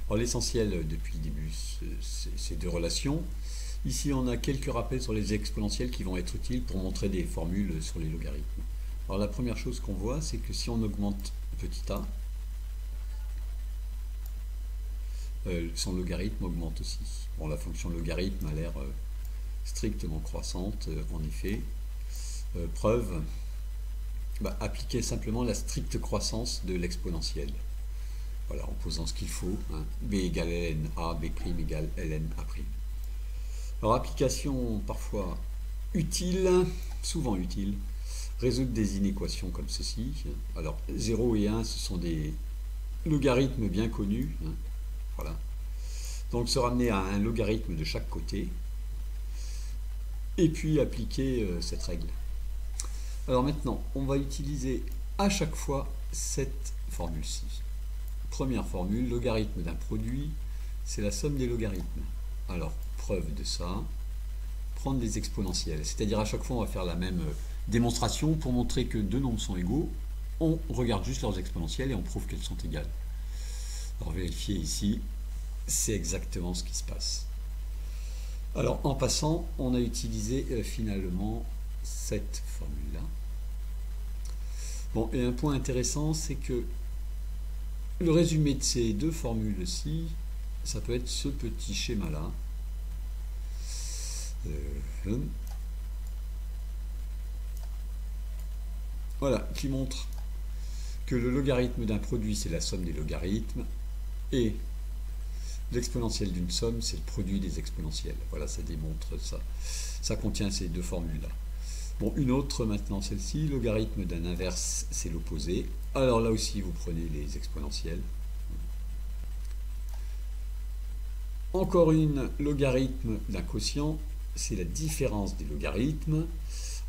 Alors l'essentiel depuis le début, c'est deux relations. Ici, on a quelques rappels sur les exponentielles qui vont être utiles pour montrer des formules sur les logarithmes. Alors la première chose qu'on voit, c'est que si on augmente petit a, son logarithme augmente aussi. Bon, la fonction logarithme a l'air strictement croissante, en effet. Preuve, appliquer simplement la stricte croissance de l'exponentielle. Voilà, en posant ce qu'il faut, hein. B égale ln a, B' égale ln a'. Alors, application parfois utile, souvent utile, résoudre des inéquations comme ceci. Alors, 0 et 1, ce sont des logarithmes bien connus. Hein. Voilà. Donc, se ramener à un logarithme de chaque côté, et puis appliquer cette règle. Alors maintenant, on va utiliser à chaque fois cette formule-ci. Première formule, logarithme d'un produit, c'est la somme des logarithmes. Alors, preuve de ça, prendre des exponentielles. C'est-à-dire à chaque fois, on va faire la même démonstration pour montrer que deux nombres sont égaux. On regarde juste leurs exponentielles et on prouve qu'elles sont égales. Alors, vérifier ici, c'est exactement ce qui se passe. Alors, en passant, on a utilisé finalement cette formule-là. Bon, et un point intéressant, c'est que le résumé de ces deux formules-ci, ça peut être ce petit schéma-là. Voilà, qui montre que le logarithme d'un produit, c'est la somme des logarithmes, et l'exponentielle d'une somme, c'est le produit des exponentielles. Voilà, ça démontre ça. Ça contient ces deux formules-là. Bon, une autre maintenant, celle-ci, logarithme d'un inverse, c'est l'opposé. Alors là aussi, vous prenez les exponentielles. Encore une, logarithme d'un quotient, c'est la différence des logarithmes.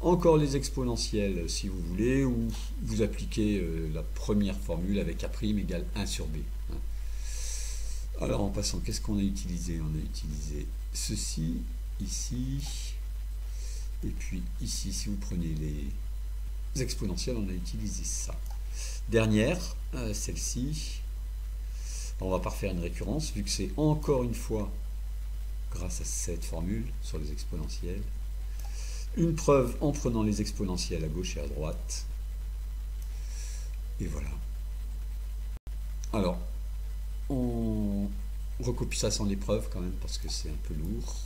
Encore les exponentielles, si vous voulez, ou vous appliquez la première formule avec A' égale 1 sur B. Alors en passant, qu'est-ce qu'on a utilisé? On a utilisé ceci, ici, et puis ici, si vous prenez les exponentielles, on a utilisé ça. Dernière, celle-ci, on va pas refaire une récurrence, vu que c'est encore une fois grâce à cette formule sur les exponentielles. Une preuve en prenant les exponentielles à gauche et à droite. Et voilà. Alors, on recopie ça sans les preuves quand même, parce que c'est un peu lourd.